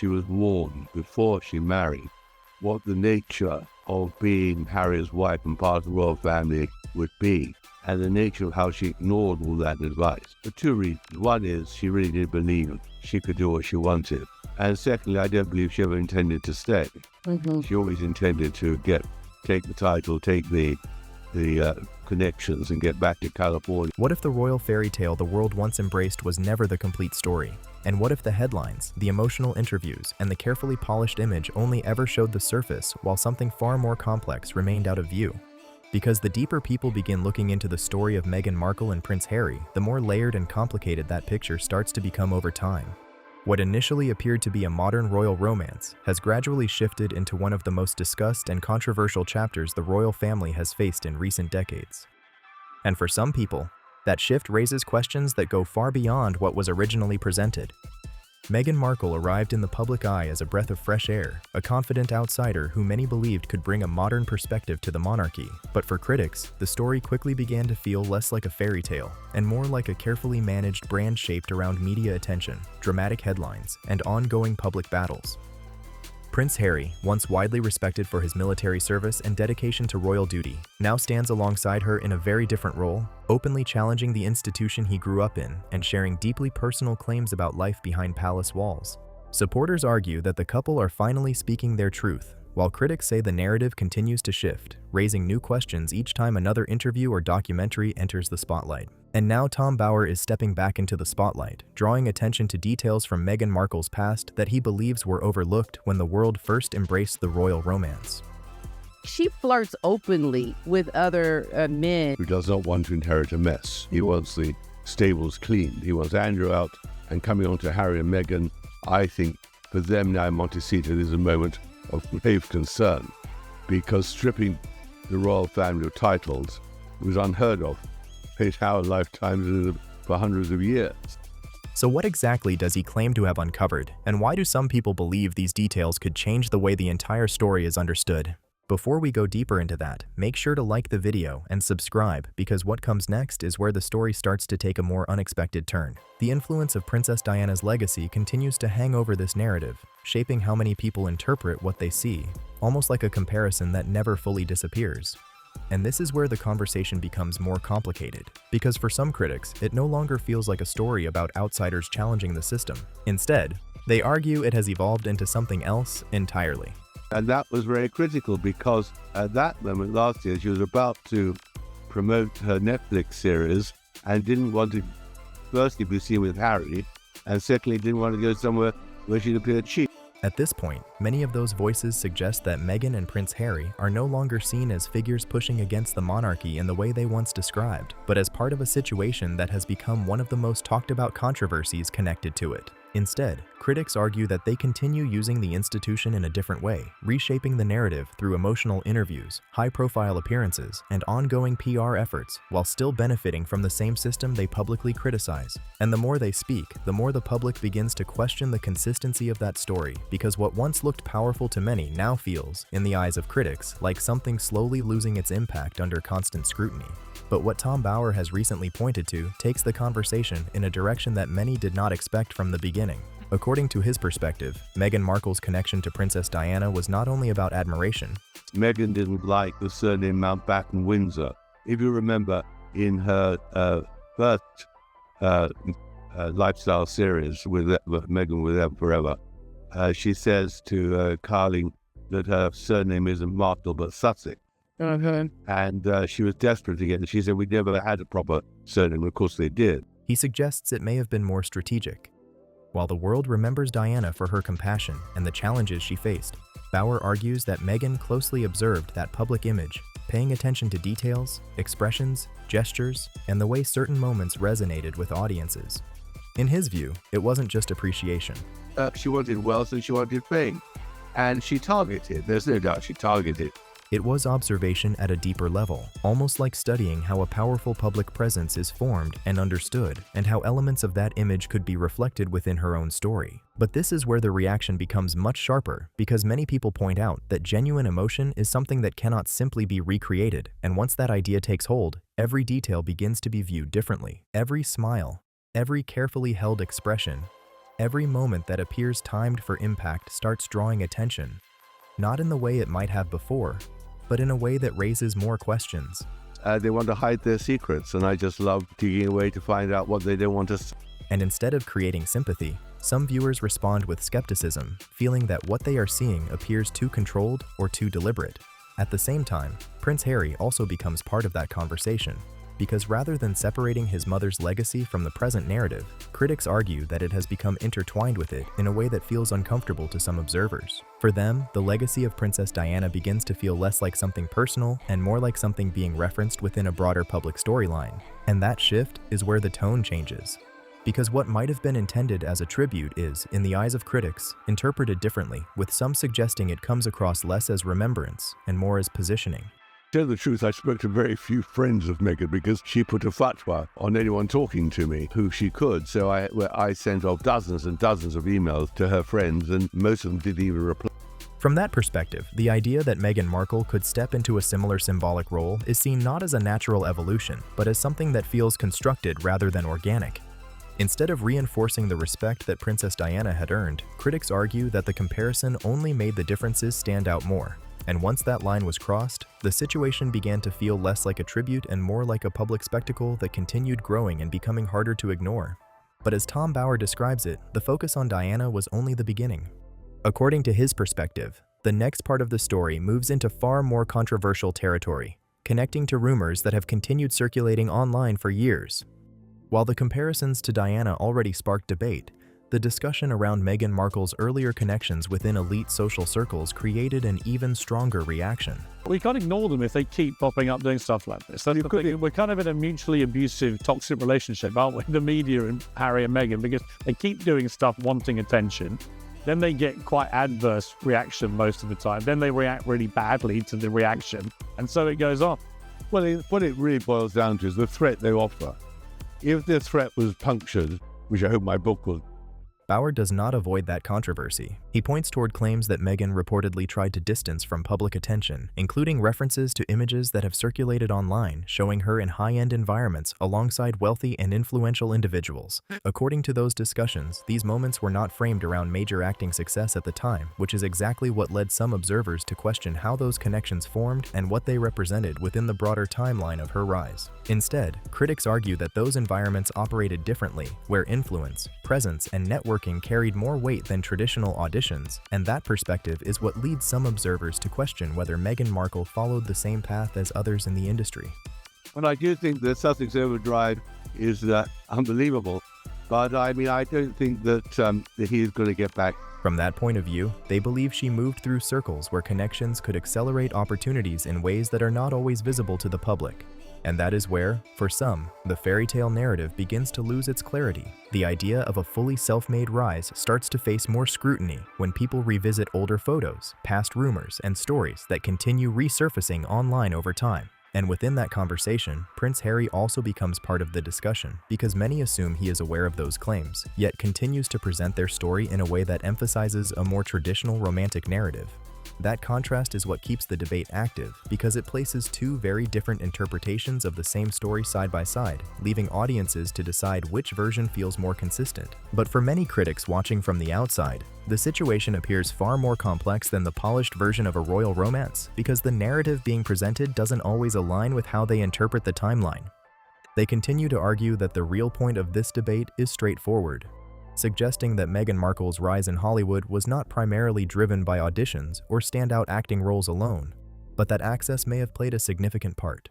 she was warned before she married what the nature of being Harry's wife and part of the royal family would be, and the nature of how she ignored all that advice. For two reasons. One is she really did believe she could do what she wanted. And secondly, I don't believe she ever intended to stay. She always intended to take the title, take the connections and get back to California. What if the royal fairy tale the world once embraced was never the complete story? And what if the headlines, the emotional interviews, and the carefully polished image only ever showed the surface while something far more complex remained out of view? Because the deeper people begin looking into the story of Meghan Markle and Prince Harry, the more layered and complicated that picture starts to become over time. What initially appeared to be a modern royal romance has gradually shifted into one of the most discussed and controversial chapters the royal family has faced in recent decades. And for some people, that shift raises questions that go far beyond what was originally presented. Meghan Markle arrived in the public eye as a breath of fresh air, a confident outsider who many believed could bring a modern perspective to the monarchy. But for critics, the story quickly began to feel less like a fairy tale and more like a carefully managed brand shaped around media attention, dramatic headlines, and ongoing public battles. Prince Harry, once widely respected for his military service and dedication to royal duty, now stands alongside her in a very different role, openly challenging the institution he grew up in and sharing deeply personal claims about life behind palace walls. Supporters argue that the couple are finally speaking their truth, while critics say the narrative continues to shift, raising new questions each time another interview or documentary enters the spotlight. And now Tom Bower is stepping back into the spotlight, drawing attention to details from Meghan Markle's past that he believes were overlooked when the world first embraced the royal romance. She flirts openly with other men. Who does not want to inherit a mess. He wants the stables cleaned. He wants Andrew out, and coming on to Harry and Meghan, I think for them now in Montecito is a moment of grave concern, because stripping the royal family of titles was unheard of in our lifetimes for hundreds of years. So what exactly does he claim to have uncovered, and why do some people believe these details could change the way the entire story is understood? Before we go deeper into that, make sure to like the video and subscribe, because what comes next is where the story starts to take a more unexpected turn. The influence of Princess Diana's legacy continues to hang over this narrative, shaping how many people interpret what they see, almost like a comparison that never fully disappears. And this is where the conversation becomes more complicated, because for some critics, it no longer feels like a story about outsiders challenging the system. Instead, they argue it has evolved into something else entirely. And that was very critical, because at that moment last year, she was about to promote her Netflix series and didn't want to firstly be seen with Harry, and secondly didn't want to go somewhere where she'd appear cheap. At this point, many of those voices suggest that Meghan and Prince Harry are no longer seen as figures pushing against the monarchy in the way they once described, but as part of a situation that has become one of the most talked about controversies connected to it. Instead, critics argue that they continue using the institution in a different way, reshaping the narrative through emotional interviews, high-profile appearances, and ongoing PR efforts, while still benefiting from the same system they publicly criticize. And the more they speak, the more the public begins to question the consistency of that story, because what once looked powerful to many now feels, in the eyes of critics, like something slowly losing its impact under constant scrutiny. But what Tom Bower has recently pointed to takes the conversation in a direction that many did not expect from the beginning. According to his perspective, Meghan Markle's connection to Princess Diana was not only about admiration. Meghan didn't like the surname Mountbatten Windsor. If you remember, in her first lifestyle series with Meghan with Them Forever, she says to Carling that her surname isn't Markle but Sussex. And she was desperate to get it. She said, we never had a proper surname. Of course they did. He suggests it may have been more strategic. While the world remembers Diana for her compassion and the challenges she faced, Bower argues that Meghan closely observed that public image, paying attention to details, expressions, gestures, and the way certain moments resonated with audiences. In his view, it wasn't just appreciation. She wanted wealth and she wanted fame. And she targeted. There's no doubt she targeted. It was observation at a deeper level, almost like studying how a powerful public presence is formed and understood, and how elements of that image could be reflected within her own story. But this is where the reaction becomes much sharper, because many people point out that genuine emotion is something that cannot simply be recreated, and once that idea takes hold, every detail begins to be viewed differently. Every smile, every carefully held expression, Every moment that appears timed for impact starts drawing attention, not in the way it might have before, but in a way that raises more questions. They want to hide their secrets, and I just love digging away to find out what they don't want us. And instead of creating sympathy, some viewers respond with skepticism, feeling that what they are seeing appears too controlled or too deliberate. At the same time, Prince Harry also becomes part of that conversation, because rather than separating his mother's legacy from the present narrative, critics argue that it has become intertwined with it in a way that feels uncomfortable to some observers. For them, the legacy of Princess Diana begins to feel less like something personal and more like something being referenced within a broader public storyline. And that shift is where the tone changes. Because what might have been intended as a tribute is, in the eyes of critics, interpreted differently, with some suggesting it comes across less as remembrance and more as positioning. To tell the truth, I spoke to very few friends of Meghan because she put a fatwa on anyone talking to me who she could. So I sent off dozens and dozens of emails to her friends, and most of them didn't even reply. From that perspective, the idea that Meghan Markle could step into a similar symbolic role is seen not as a natural evolution, but as something that feels constructed rather than organic. Instead of reinforcing the respect that Princess Diana had earned, critics argue that the comparison only made the differences stand out more. And once that line was crossed, the situation began to feel less like a tribute and more like a public spectacle that continued growing and becoming harder to ignore. But as Tom Bauer describes it, the focus on Diana was only the beginning. According to his perspective, the next part of the story moves into far more controversial territory, connecting to rumors that have continued circulating online for years. While the comparisons to Diana already sparked debate, the discussion around Meghan Markle's earlier connections within elite social circles created an even stronger reaction. We can't ignore them if they keep popping up doing stuff like this. That's the thing. We're kind of in a mutually abusive, toxic relationship, aren't we? The media and Harry and Meghan, because they keep doing stuff wanting attention. Then they get quite adverse reaction most of the time. Then they react really badly to the reaction. And so it goes on. Well, what it really boils down to is the threat they offer. If the threat was punctured, which I hope my book will, Bauer does not avoid that controversy. He points toward claims that Meghan reportedly tried to distance from public attention, including references to images that have circulated online showing her in high-end environments alongside wealthy and influential individuals. According to those discussions, these moments were not framed around major acting success at the time, which is exactly what led some observers to question how those connections formed and what they represented within the broader timeline of her rise. Instead, critics argue that those environments operated differently, where influence, presence, and networking carried more weight than traditional auditions, and that perspective is what leads some observers to question whether Meghan Markle followed the same path as others in the industry. and I do think that Sussex Overdrive is unbelievable, but I mean, I don't think that he's going to get back. From that point of view, they believe she moved through circles where connections could accelerate opportunities in ways that are not always visible to the public. And that is where, for some, the fairy tale narrative begins to lose its clarity. The idea of a fully self-made rise starts to face more scrutiny when people revisit older photos, past rumors, and stories that continue resurfacing online over time. And within that conversation, Prince Harry also becomes part of the discussion because many assume he is aware of those claims, yet continues to present their story in a way that emphasizes a more traditional romantic narrative. That contrast is what keeps the debate active because it places two very different interpretations of the same story side by side, leaving audiences to decide which version feels more consistent. But for many critics watching from the outside, the situation appears far more complex than the polished version of a royal romance because the narrative being presented doesn't always align with how they interpret the timeline. They continue to argue that the real point of this debate is straightforward, suggesting that Meghan Markle's rise in Hollywood was not primarily driven by auditions or standout acting roles alone, but that access may have played a significant part.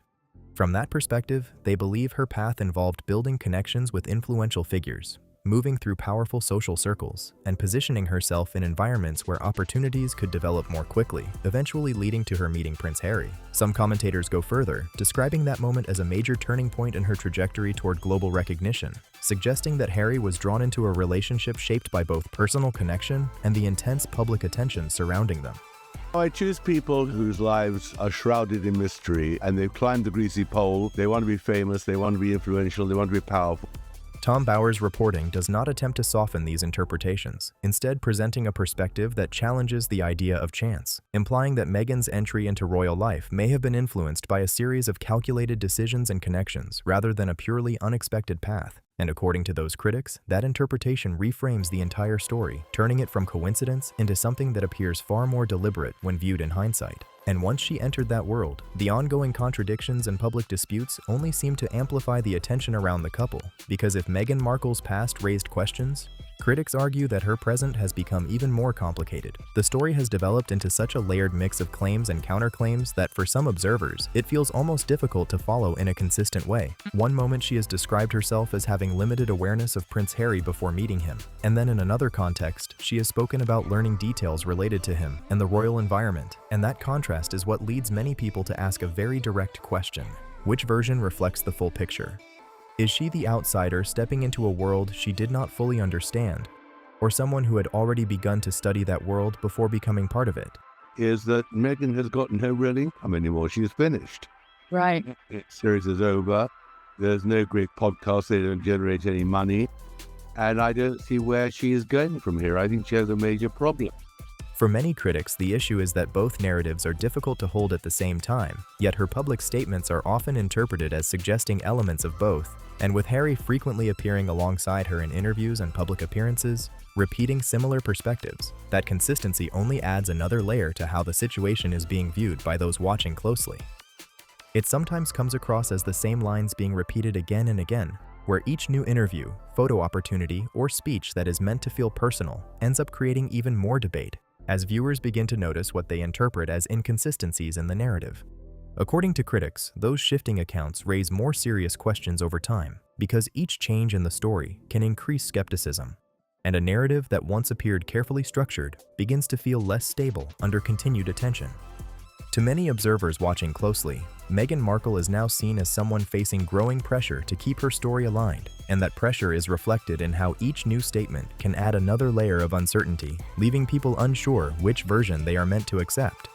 From that perspective, they believe her path involved building connections with influential figures, moving through powerful social circles, and positioning herself in environments where opportunities could develop more quickly, eventually leading to her meeting Prince Harry. Some commentators go further, describing that moment as a major turning point in her trajectory toward global recognition, suggesting that Harry was drawn into a relationship shaped by both personal connection and the intense public attention surrounding them. I choose people whose lives are shrouded in mystery and they've climbed the greasy pole. They want to be famous, they want to be influential, they want to be powerful. Tom Bauer's reporting does not attempt to soften these interpretations, instead presenting a perspective that challenges the idea of chance, implying that Meghan's entry into royal life may have been influenced by a series of calculated decisions and connections rather than a purely unexpected path. And according to those critics, that interpretation reframes the entire story, turning it from coincidence into something that appears far more deliberate when viewed in hindsight. And once she entered that world, the ongoing contradictions and public disputes only seem to amplify the attention around the couple, because if Meghan Markle's past raised questions, critics argue that her present has become even more complicated. The story has developed into such a layered mix of claims and counterclaims that for some observers, it feels almost difficult to follow in a consistent way. One moment she has described herself as having limited awareness of Prince Harry before meeting him, and then in another context, she has spoken about learning details related to him and the royal environment, and that contrast is what leads many people to ask a very direct question. Which version reflects the full picture? Is she the outsider stepping into a world she did not fully understand, or someone who had already begun to study that world before becoming part of it? Is that Meghan has got no real income anymore. She's finished. Right. The series is over. There's no great podcast. They don't generate any money. And I don't see where she is going from here. I think she has a major problem. For many critics, the issue is that both narratives are difficult to hold at the same time, yet her public statements are often interpreted as suggesting elements of both. And with Harry frequently appearing alongside her in interviews and public appearances, repeating similar perspectives, that consistency only adds another layer to how the situation is being viewed by those watching closely. It sometimes comes across as the same lines being repeated again and again, where each new interview, photo opportunity, or speech that is meant to feel personal ends up creating even more debate, as viewers begin to notice what they interpret as inconsistencies in the narrative. According to critics, those shifting accounts raise more serious questions over time, because each change in the story can increase skepticism, and a narrative that once appeared carefully structured begins to feel less stable under continued attention. To many observers watching closely, Meghan Markle is now seen as someone facing growing pressure to keep her story aligned, and that pressure is reflected in how each new statement can add another layer of uncertainty, leaving people unsure which version they are meant to accept.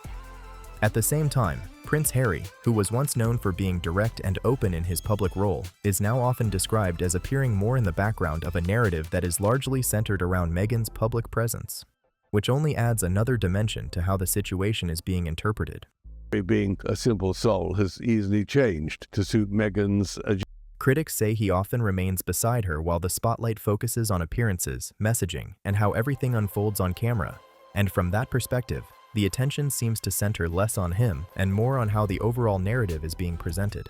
At the same time, Prince Harry, who was once known for being direct and open in his public role, is now often described as appearing more in the background of a narrative that is largely centered around Meghan's public presence, which only adds another dimension to how the situation is being interpreted. Being a simple soul has easily changed to suit Meghan's agenda. Critics say he often remains beside her while the spotlight focuses on appearances, messaging, and how everything unfolds on camera. And from that perspective, the attention seems to center less on him and more on how the overall narrative is being presented.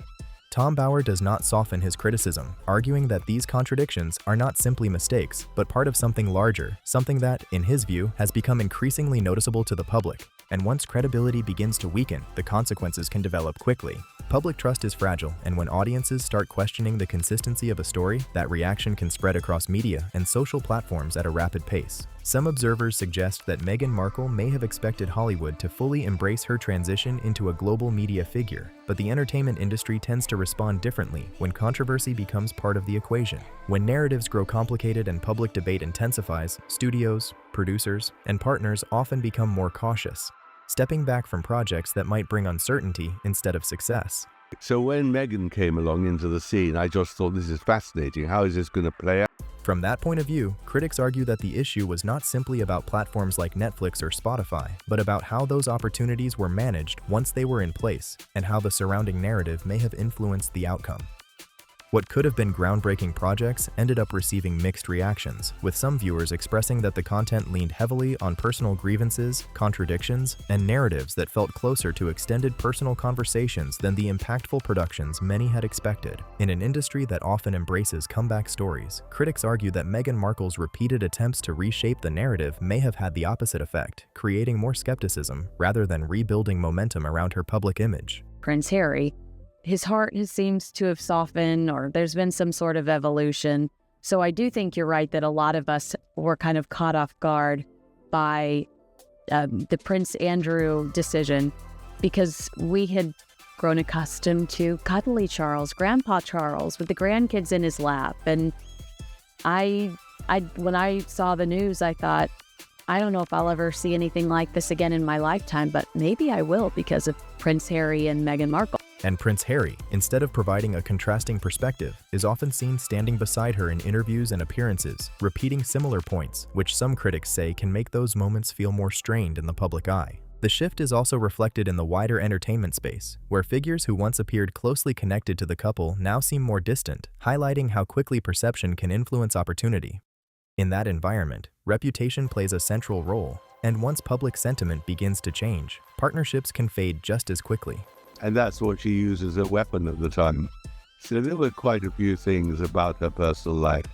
Tom Bauer does not soften his criticism, arguing that these contradictions are not simply mistakes, but part of something larger, something that, in his view, has become increasingly noticeable to the public. And once credibility begins to weaken, the consequences can develop quickly. Public trust is fragile, and when audiences start questioning the consistency of a story, that reaction can spread across media and social platforms at a rapid pace. Some observers suggest that Meghan Markle may have expected Hollywood to fully embrace her transition into a global media figure, but the entertainment industry tends to respond differently when controversy becomes part of the equation. When narratives grow complicated and public debate intensifies, studios, producers, and partners often become more cautious, stepping back from projects that might bring uncertainty instead of success. So when Meghan came along into the scene, I just thought, this is fascinating. How is this going to play out? From that point of view, critics argue that the issue was not simply about platforms like Netflix or Spotify, but about how those opportunities were managed once they were in place, and how the surrounding narrative may have influenced the outcome. What could have been groundbreaking projects ended up receiving mixed reactions, with some viewers expressing that the content leaned heavily on personal grievances, contradictions, and narratives that felt closer to extended personal conversations than the impactful productions many had expected. In an industry that often embraces comeback stories, critics argue that Meghan Markle's repeated attempts to reshape the narrative may have had the opposite effect, creating more skepticism rather than rebuilding momentum around her public image. Prince Harry, his heart seems to have softened, or there's been some sort of evolution. So I do think you're right that a lot of us were kind of caught off guard by the Prince Andrew decision, because we had grown accustomed to cuddly Charles, Grandpa Charles, with the grandkids in his lap. And when I saw the news, I thought, I don't know if I'll ever see anything like this again in my lifetime, but maybe I will because of Prince Harry and Meghan Markle. And Prince Harry, instead of providing a contrasting perspective, is often seen standing beside her in interviews and appearances, repeating similar points, which some critics say can make those moments feel more strained in the public eye. The shift is also reflected in the wider entertainment space, where figures who once appeared closely connected to the couple now seem more distant, highlighting how quickly perception can influence opportunity. In that environment, reputation plays a central role, and once public sentiment begins to change, partnerships can fade just as quickly. And that's what she used as a weapon at the time. So there were quite a few things about her personal life.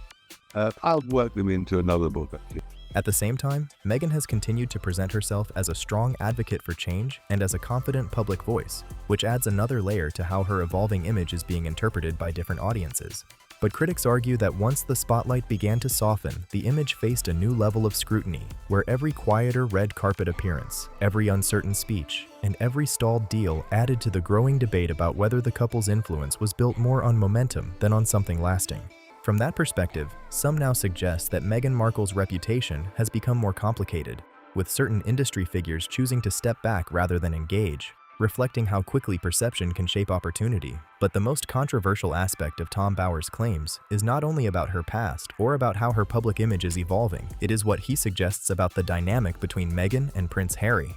I'll work them into another book, actually. At the same time, Meghan has continued to present herself as a strong advocate for change and as a confident public voice, which adds another layer to how her evolving image is being interpreted by different audiences. But critics argue that once the spotlight began to soften, the image faced a new level of scrutiny, where every quieter red carpet appearance, every uncertain speech, and every stalled deal added to the growing debate about whether the couple's influence was built more on momentum than on something lasting. From that perspective, some now suggest that Meghan Markle's reputation has become more complicated, with certain industry figures choosing to step back rather than engage, reflecting how quickly perception can shape opportunity. But the most controversial aspect of Tom Bower's claims is not only about her past or about how her public image is evolving, it is what he suggests about the dynamic between Meghan and Prince Harry.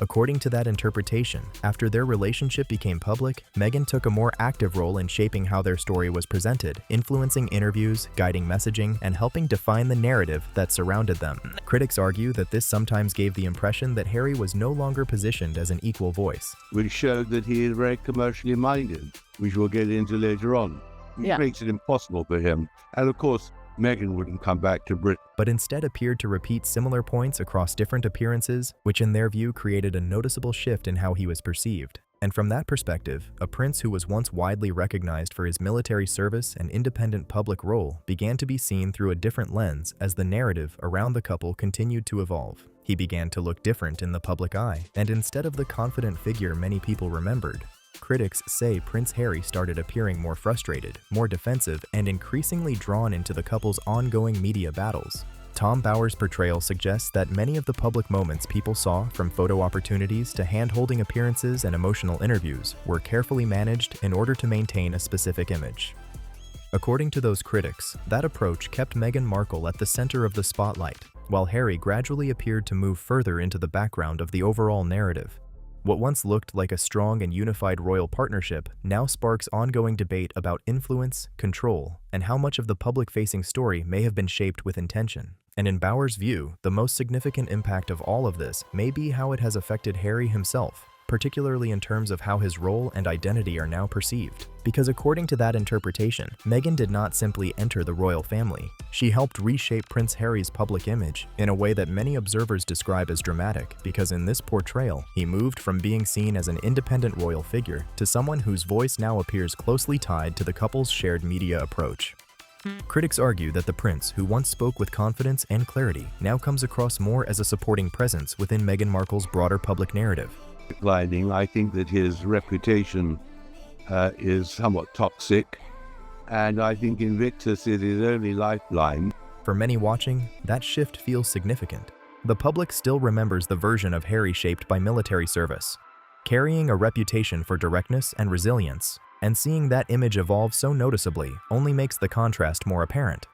According to that interpretation, after their relationship became public, Meghan took a more active role in shaping how their story was presented, influencing interviews, guiding messaging, and helping define the narrative that surrounded them. Critics argue that this sometimes gave the impression that Harry was no longer positioned as an equal voice. Which showed that he is very commercially minded, which we'll get into later on. Which makes it impossible for him. And of course, Meghan wouldn't come back to Britain. But instead appeared to repeat similar points across different appearances, which in their view created a noticeable shift in how he was perceived. And from that perspective, a prince who was once widely recognized for his military service and independent public role began to be seen through a different lens as the narrative around the couple continued to evolve. He began to look different in the public eye, and instead of the confident figure many people remembered, critics say Prince Harry started appearing more frustrated, more defensive, and increasingly drawn into the couple's ongoing media battles. Tom Bower's portrayal suggests that many of the public moments people saw, from photo opportunities to hand-holding appearances and emotional interviews, were carefully managed in order to maintain a specific image. According to those critics, that approach kept Meghan Markle at the center of the spotlight, while Harry gradually appeared to move further into the background of the overall narrative. What once looked like a strong and unified royal partnership now sparks ongoing debate about influence, control, and how much of the public-facing story may have been shaped with intention. And in Bower's view, the most significant impact of all of this may be how it has affected Harry himself, particularly in terms of how his role and identity are now perceived. Because according to that interpretation, Meghan did not simply enter the royal family. She helped reshape Prince Harry's public image in a way that many observers describe as dramatic, because in this portrayal, he moved from being seen as an independent royal figure to someone whose voice now appears closely tied to the couple's shared media approach. Critics argue that the prince, who once spoke with confidence and clarity, now comes across more as a supporting presence within Meghan Markle's broader public narrative. Declining, I think that his reputation is somewhat toxic, and I think Invictus is his only lifeline. For many watching, that shift feels significant. The public still remembers the version of Harry shaped by military service, carrying a reputation for directness and resilience, and seeing that image evolve so noticeably only makes the contrast more apparent.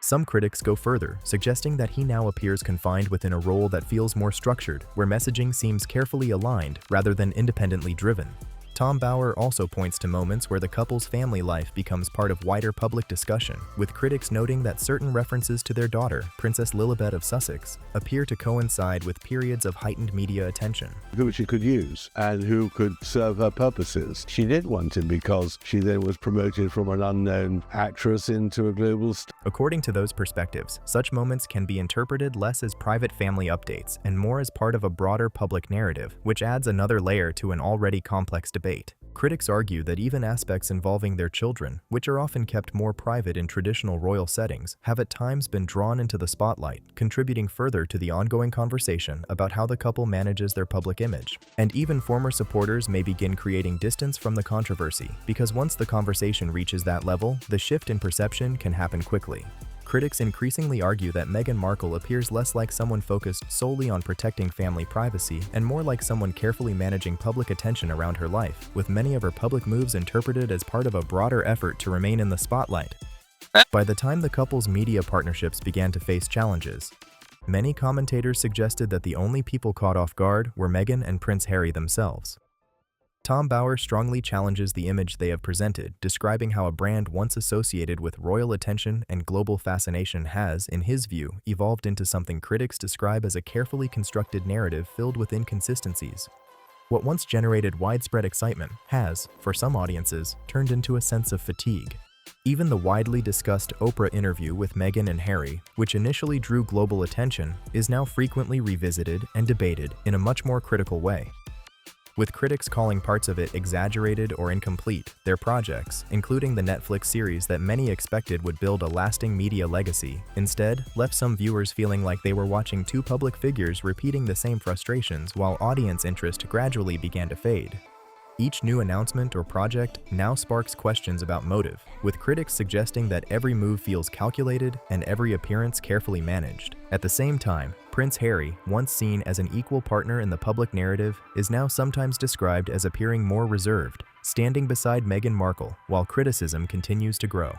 Some critics go further, suggesting that he now appears confined within a role that feels more structured, where messaging seems carefully aligned rather than independently driven. Tom Bower also points to moments where the couple's family life becomes part of wider public discussion, with critics noting that certain references to their daughter, Princess Lilibet of Sussex, appear to coincide with periods of heightened media attention. Who she could use and who could serve her purposes. She did want him because she then was promoted from an unknown actress into a global star. According to those perspectives, such moments can be interpreted less as private family updates and more as part of a broader public narrative, which adds another layer to an already complex debate. Critics argue that even aspects involving their children, which are often kept more private in traditional royal settings, have at times been drawn into the spotlight, contributing further to the ongoing conversation about how the couple manages their public image. And even former supporters may begin creating distance from the controversy, because once the conversation reaches that level, the shift in perception can happen quickly. Critics increasingly argue that Meghan Markle appears less like someone focused solely on protecting family privacy and more like someone carefully managing public attention around her life, with many of her public moves interpreted as part of a broader effort to remain in the spotlight. By the time the couple's media partnerships began to face challenges, Many commentators suggested that the only people caught off guard were Meghan and Prince Harry themselves. Tom Bower strongly challenges the image they have presented, describing how a brand once associated with royal attention and global fascination has, in his view, evolved into something critics describe as a carefully constructed narrative filled with inconsistencies. What once generated widespread excitement has, for some audiences, turned into a sense of fatigue. Even the widely discussed Oprah interview with Meghan and Harry, which initially drew global attention, is now frequently revisited and debated in a much more critical way. With critics calling parts of it exaggerated or incomplete, their projects, including the Netflix series that many expected would build a lasting media legacy, instead left some viewers feeling like they were watching two public figures repeating the same frustrations while audience interest gradually began to fade. Each new announcement or project now sparks questions about motive, with critics suggesting that every move feels calculated and every appearance carefully managed. At the same time, Prince Harry, once seen as an equal partner in the public narrative, is now sometimes described as appearing more reserved, standing beside Meghan Markle while criticism continues to grow.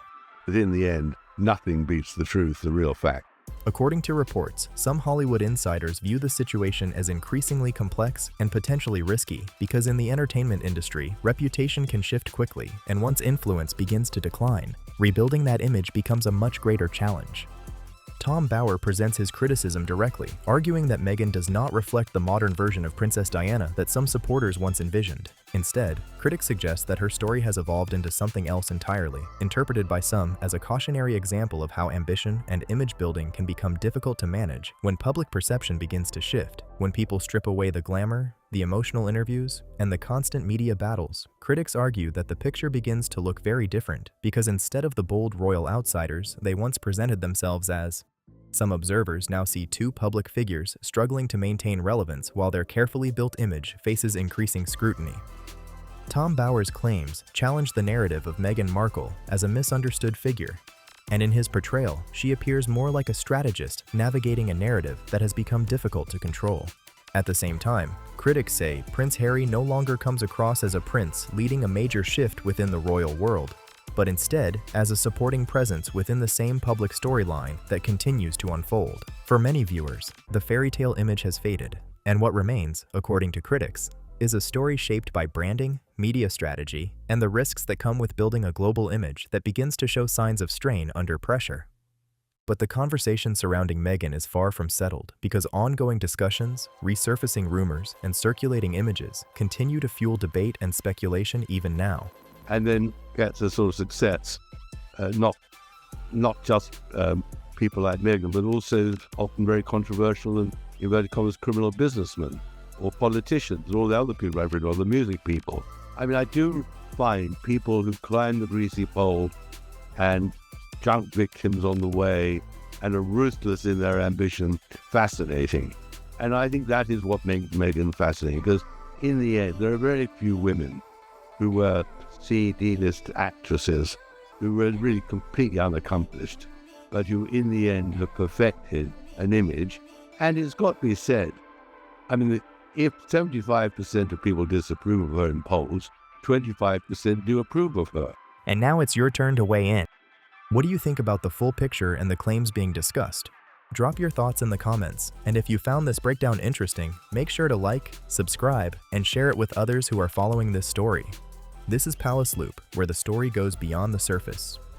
But in the end, nothing beats the truth, the real fact. According to reports, some Hollywood insiders view the situation as increasingly complex and potentially risky because in the entertainment industry, reputation can shift quickly, and once influence begins to decline, rebuilding that image becomes a much greater challenge. Tom Bower presents his criticism directly, arguing that Meghan does not reflect the modern version of Princess Diana that some supporters once envisioned. Instead, critics suggest that her story has evolved into something else entirely, interpreted by some as a cautionary example of how ambition and image building can become difficult to manage when public perception begins to shift. When people strip away the glamour, the emotional interviews, and the constant media battles, critics argue that the picture begins to look very different because instead of the bold royal outsiders they once presented themselves as, some observers now see two public figures struggling to maintain relevance while their carefully built image faces increasing scrutiny. Tom Bower's claims challenge the narrative of Meghan Markle as a misunderstood figure, and in his portrayal, she appears more like a strategist navigating a narrative that has become difficult to control. At the same time, critics say Prince Harry no longer comes across as a prince leading a major shift within the royal world, but instead as a supporting presence within the same public storyline that continues to unfold. For many viewers, the fairy tale image has faded, and what remains, according to critics, is a story shaped by branding, media strategy, and the risks that come with building a global image that begins to show signs of strain under pressure. But the conversation surrounding Meghan is far from settled because ongoing discussions, resurfacing rumors, and circulating images continue to fuel debate and speculation even now. And then gets a sort of success, not just people like Meghan, but also often very controversial and inverted commas criminal businessmen or politicians, or all the other people I've read, or the music people. I mean, I do find people who climb the greasy pole and junk victims on the way and are ruthless in their ambition fascinating. And I think that is what makes Meghan fascinating, because in the end, there are very few women who were D-list actresses who were really completely unaccomplished, but who in the end have perfected an image. And it's got to be said, I mean, if 75% of people disapprove of her in polls, 25% do approve of her. And now it's your turn to weigh in. What do you think about the full picture and the claims being discussed? Drop your thoughts in the comments, and if you found this breakdown interesting, make sure to like, subscribe, and share it with others who are following this story. This is Palace Loop, where the story goes beyond the surface.